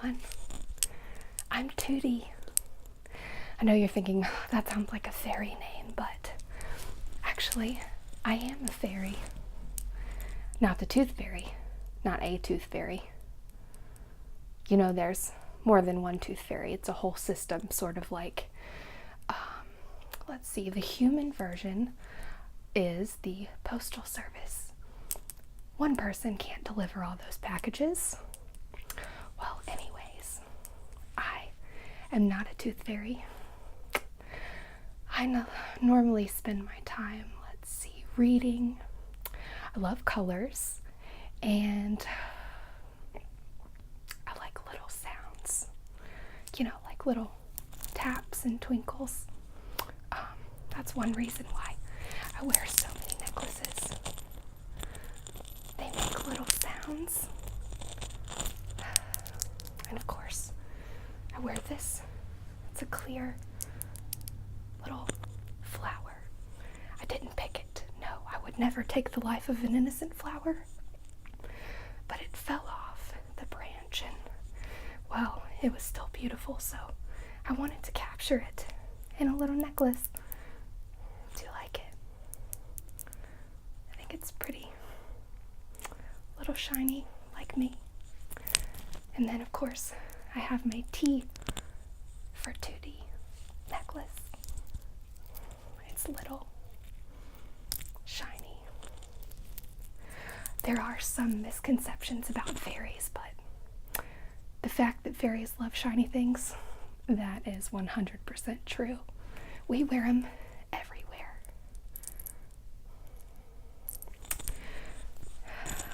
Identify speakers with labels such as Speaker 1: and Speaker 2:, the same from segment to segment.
Speaker 1: everyone. I'm Tootie. I know you're thinking, oh, that sounds like a fairy name, but actually, I am a fairy. Not the tooth fairy, not a tooth fairy. You know, there's more than one tooth fairy. It's a whole system, sort of like, let's see, the human version is the postal service. One person can't deliver all those packages. Well, anyways, I am not a tooth fairy. I normally spend my time, let's see, reading. I love colors, and I like little sounds, you know, like little taps and twinkles. That's one reason why I wear so many necklaces. They make little sounds. And of course, I wear this. It's a clear little flower. I didn't pick it. No, I would never take the life of an innocent flower. But it fell off the branch and, well, it was still beautiful, so I wanted to capture it in a little necklace. Do you like it? I think it's pretty. A little shiny, like me. And then, of course, I have my T for Tootie necklace. It's little, shiny. There are some misconceptions about fairies, but the fact that fairies love shiny things, that is 100% true. We wear them everywhere.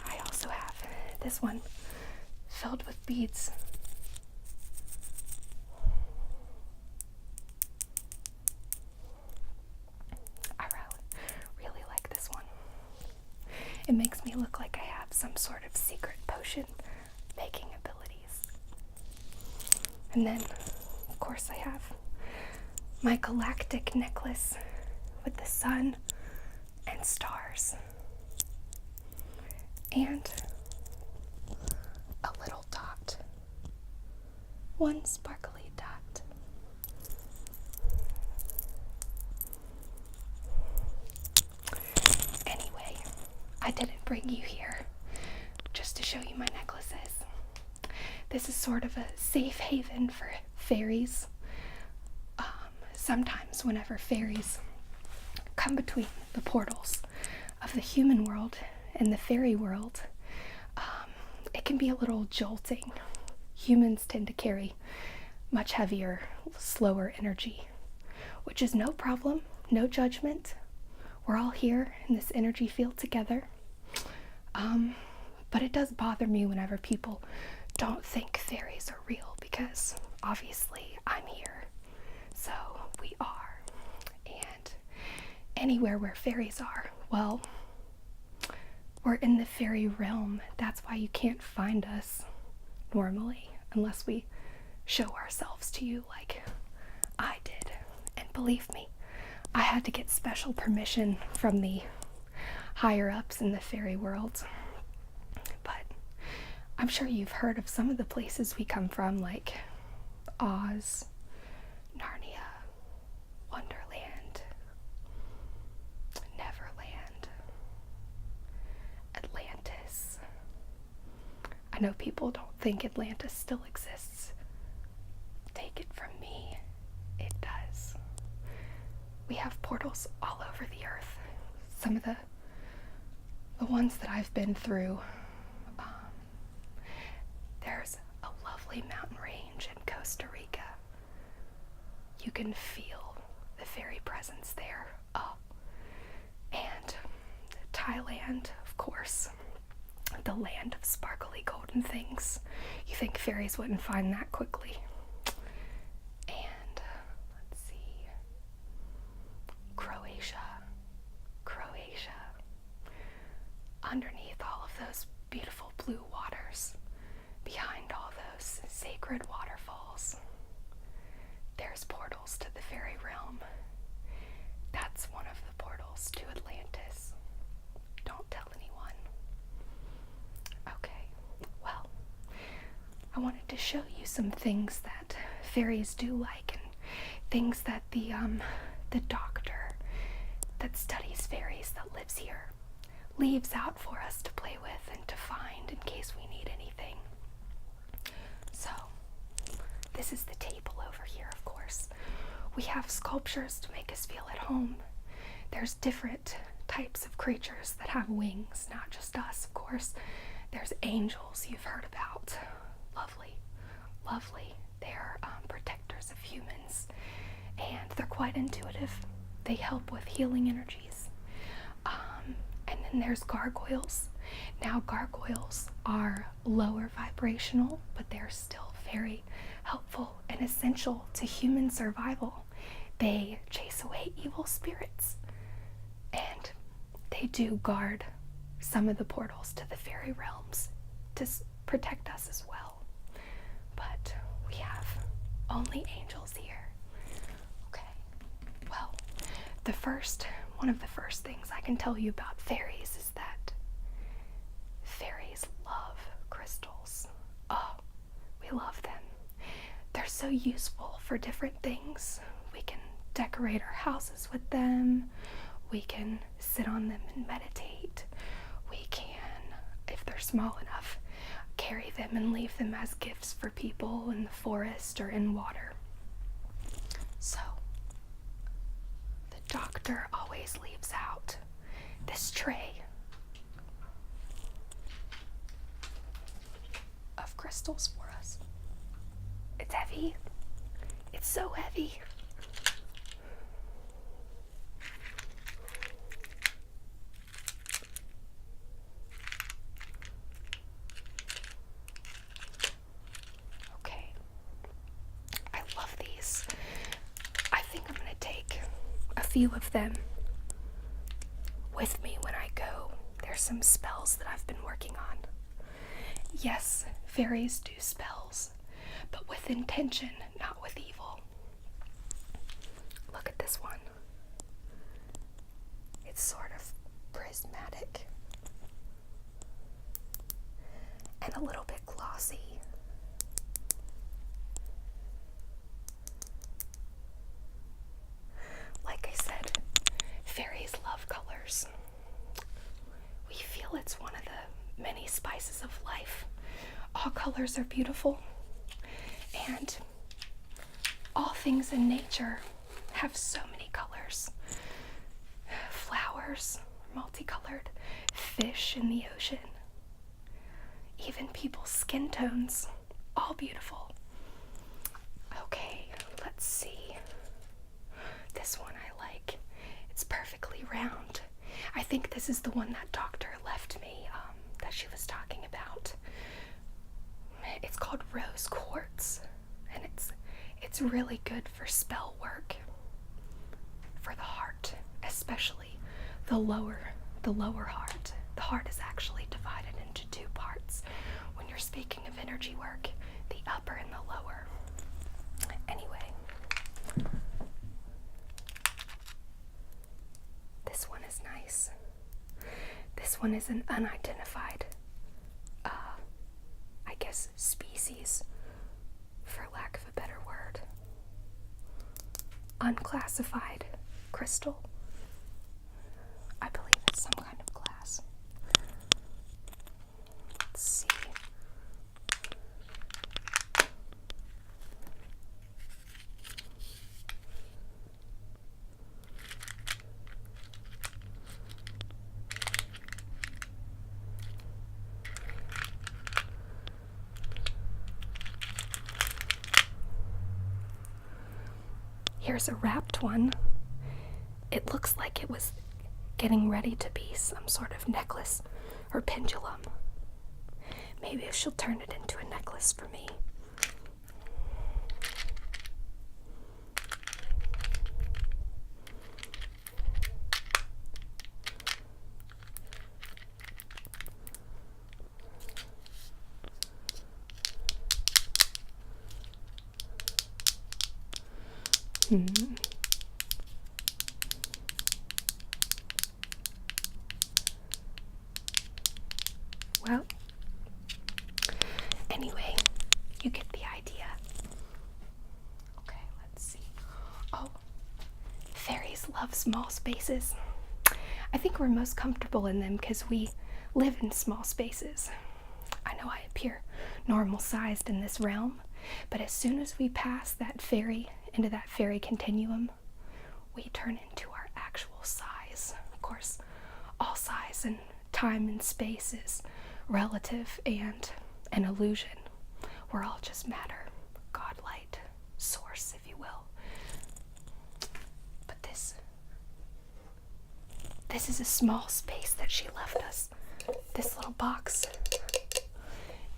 Speaker 1: I also have this one filled with beads. I really like this one. It makes me look like I have some sort of secret potion making abilities. And then, of course, I have my galactic necklace with the sun and stars. And a little dot. One sparkly dot. Anyway, I didn't bring you here just to show you my necklaces. This is sort of a safe haven for fairies. Sometimes whenever fairies come between the portals of the human world and the fairy world, it can be a little jolting. Humans tend to carry much heavier, slower energy, which is no problem, no judgment. We're all here in this energy field together. But it does bother me whenever people don't think fairies are real, because obviously I'm here. So we are. And anywhere where fairies are, well, we're in the fairy realm. That's why you can't find us normally unless we show ourselves to you like I did. And believe me, I had to get special permission from the higher ups in the fairy world. But I'm sure you've heard of some of the places we come from, like Oz, Narnia, Wonderland, Neverland, Atlantis. I know people don't think Atlantis still exists. Take it from me, it does. We have portals all over the earth. Some of the ones that I've been through, there's a lovely mountain range in Costa Rica. You can feel the fairy presence there. Oh, and Thailand, of course, the land of sparkly golden things. You think fairies wouldn't find that quickly. And let's see, Croatia. Underneath all of those beautiful blue waters, behind all those sacred waterfalls, there's portals to the fairy realm. That's one of the portals to Atlantis. Don't tell anyone. Okay, well, I wanted to show you some things that fairies do like, and things that the doctor that studies fairies that lives here leaves out for us to play with and to find in case we need anything. So, this is the table over here, of course. We have sculptures to make us feel at home. There's different types of creatures that have wings, not just us, of course. There's angels you've heard about. Lovely, lovely. They're protectors of humans, and they're quite intuitive. They help with healing energies. And then there's gargoyles. Now, gargoyles are lower vibrational, but they're still very helpful and essential to human survival. They chase away evil spirits, and they do guard some of the portals to the fairy realms to protect us as well. But we have only angels here. Okay, well, one of the first things I can tell you about fairies is that fairies love crystals. Oh, we love them. They're so useful for different things. We can decorate our houses with them. We can sit on them and meditate. We can, if they're small enough, carry them and leave them as gifts for people in the forest or in water. So, the doctor always leaves out this tray of crystals for us. It's heavy. It's so heavy. Okay. I love these. I think I'm going to take a few of them with me when I go. There's some spells that I've been working on. Yes, fairies do spells, but with intention, not with evil. Look at this one. It's sort of prismatic and a little bit glossy. Like I said, fairies love colors. We feel it's one of the many spices of life. All colors are beautiful, and all things in nature have so many colors. Flowers are multicolored, fish in the ocean, even people's skin tones, all beautiful. Okay, let's see. This one I like. It's perfectly round. I think this is the one that doctor left me, that she was talking about. It's called rose quartz, and it's really good for spell work, for the heart, especially the lower heart. The heart is actually divided into two parts when you're speaking of energy work, the upper and the lower. Anyway, this one is nice. This one is an unidentified, I guess, species, for lack of a better word. Unclassified crystal. I believe it's some kind of glass. Let's see. Here's a wrapped one. It looks like it was getting ready to be some sort of necklace or pendulum. Maybe she'll turn it into a necklace for me. Well, anyway, You get the idea. Okay, let's see. Oh, fairies love small spaces. I think we're most comfortable in them because we live in small spaces. I know I appear normal sized in this realm, but as soon as we pass that fairy into that fairy continuum, we turn into our actual size. Of course, all size and time and space is relative and an illusion. We're all just matter, godlight, source, if you will. But this is a small space that she left us. This little box.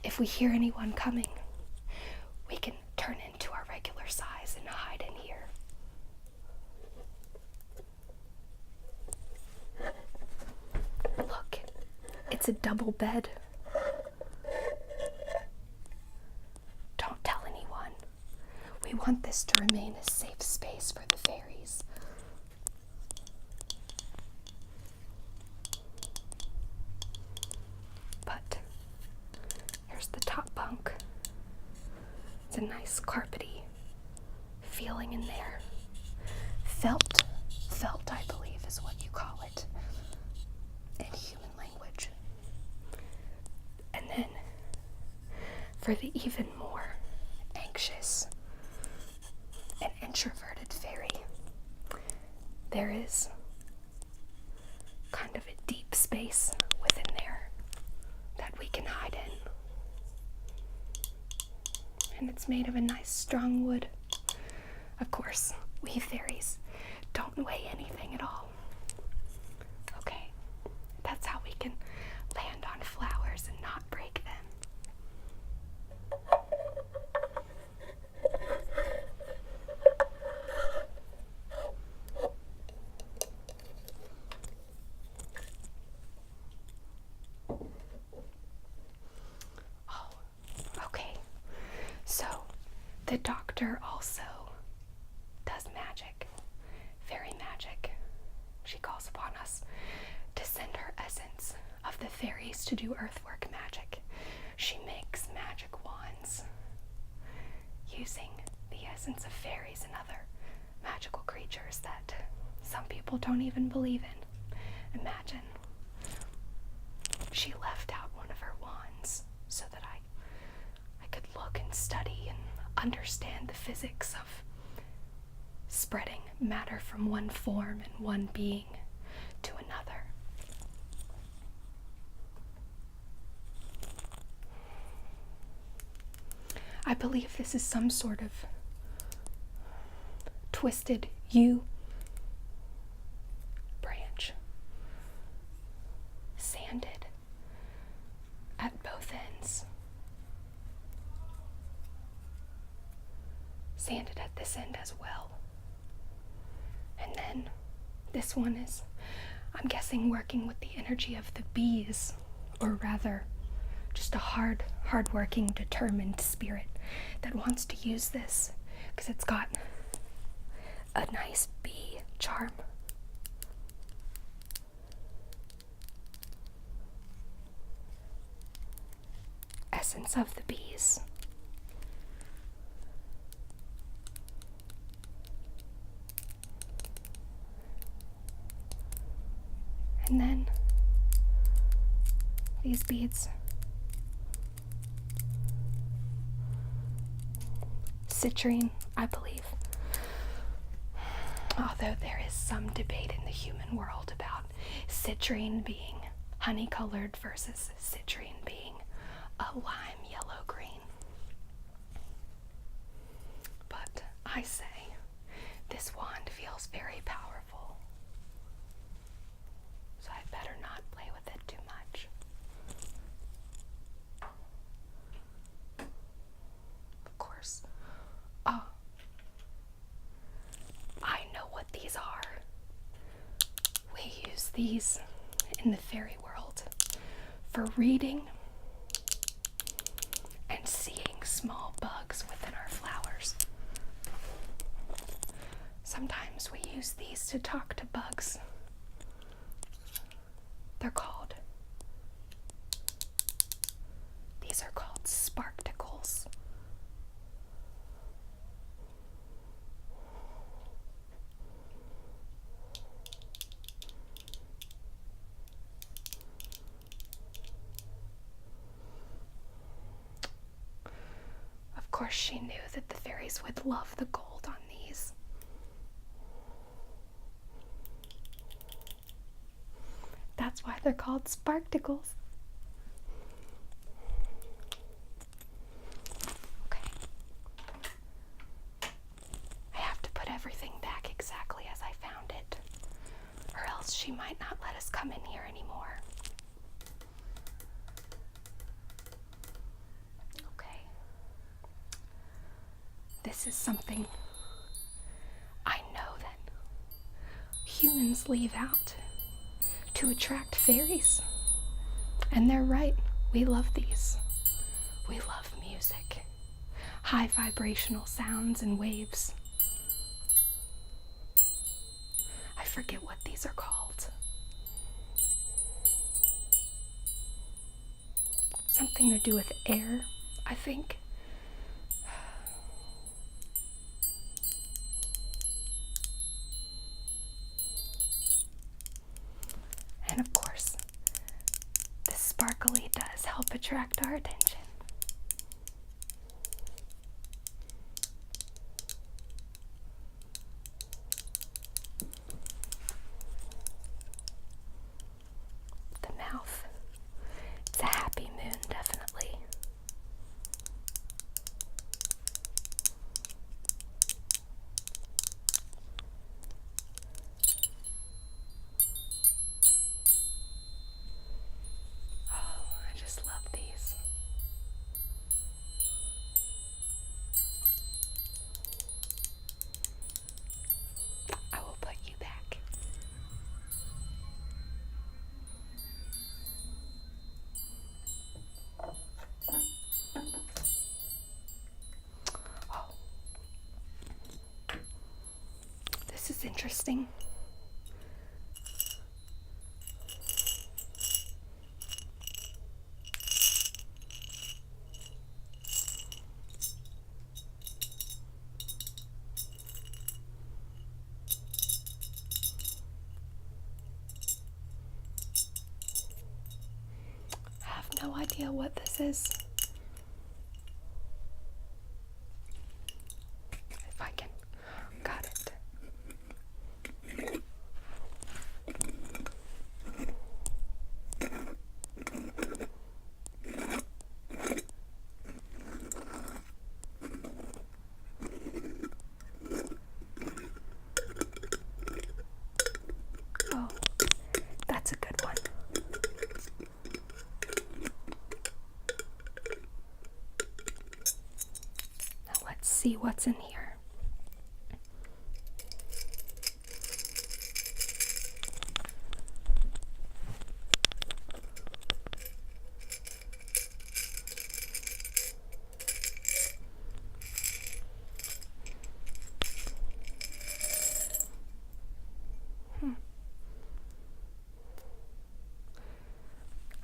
Speaker 1: If we hear anyone coming, we can turn into our regular size and hide in here. Look, it's a double bed. Don't tell anyone. We want this to remain a safe space for the fairies. But here's the top bunk. It's a nice carpety feeling in there. Felt, I believe, is what you call it in human language. And then, for the even more anxious and introverted fairy, there is kind of a deep space within there that we can hide in. And it's made of a nice strong wood. Of course, we fairies don't weigh anything at all. Okay, that's how we can land on flowers and not break them. Oh, okay. So, the doctor also does magic, fairy magic. She calls upon us to send her essence of the fairies to do earthwork magic. She makes magic wands using the essence of fairies and other magical creatures that some people don't even believe in. Imagine, she left out one of her wands so that I could look and study and understand the physics of spreading matter from one form and one being to another. I believe this is some sort of twisted U branch, sanded at both ends. Sanded at this end as well. And then this one is, I'm guessing, working with the energy of the bees, or rather, just a hard-working, determined spirit that wants to use this because it's got a nice bee charm. Essence of the bees. And then these beads, citrine, I believe. Although there is some debate in the human world about citrine being honey-colored versus citrine being a lime yellow-green. But I say this wand feels very powerful, so I better not play with it too much. Of course. Oh, I know what these are. We use these in the fairy world for reading and seeing small bugs within our flowers. Sometimes we use these to talk to bugs. These are called sparkticles, course, she knew that the fairies would love the gold on these. That's why they're called sparkticles. Okay. I have to put everything back exactly as I found it, or else she might not let us come in here anymore. Okay. This is something I know that humans leave out to attract fairies. And they're right. We love these. We love music. High vibrational sounds and waves. I forget what these are called. Something to do with air, I think. And of course, the sparkly does help attract our attention. The mouth. It's a happy moon, definitely. I just love these. I will put you back. Oh. This is interesting. I have no idea what this is. If I can. Got it. Oh, that's a good one. Now let's see what's in here.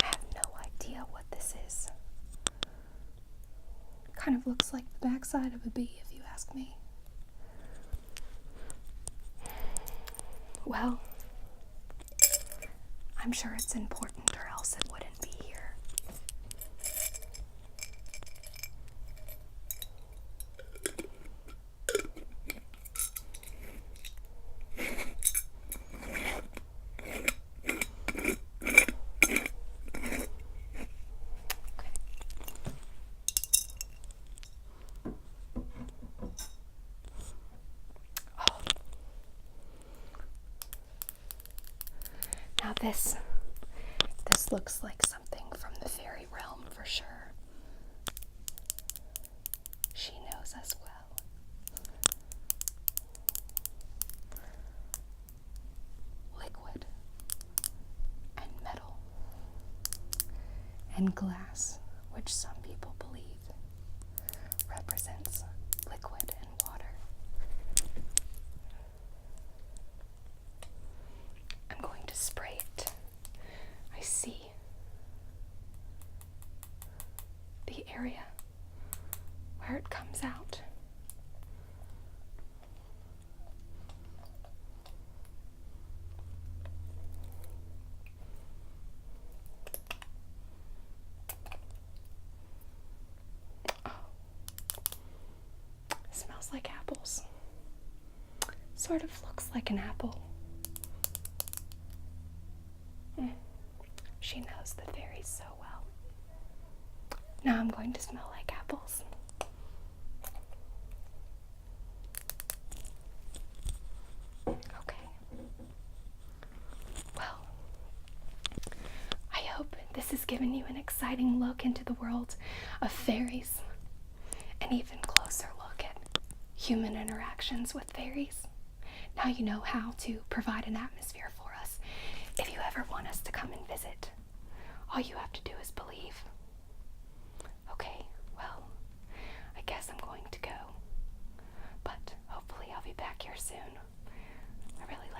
Speaker 1: I have no idea what this is. Kind of looks like the backside of a bee, if you ask me. Well, I'm sure it's important, or else it wouldn't be here. Now this looks like something from the fairy realm for sure. She knows us well. Liquid and metal and glass, which some people believe represents liquid and water. I'm going to spray it. I see the area where it comes out. sort of looks like an apple. She knows the fairies so well. Now I'm going to smell like apples. Okay. Well, I hope this has given you an exciting look into the world of fairies, an even closer look at human interactions with fairies. Now you know how to provide an atmosphere for us. If you ever want us to come and visit, all you have to do is believe. Okay, well, I guess I'm going to go, but hopefully I'll be back here soon. I really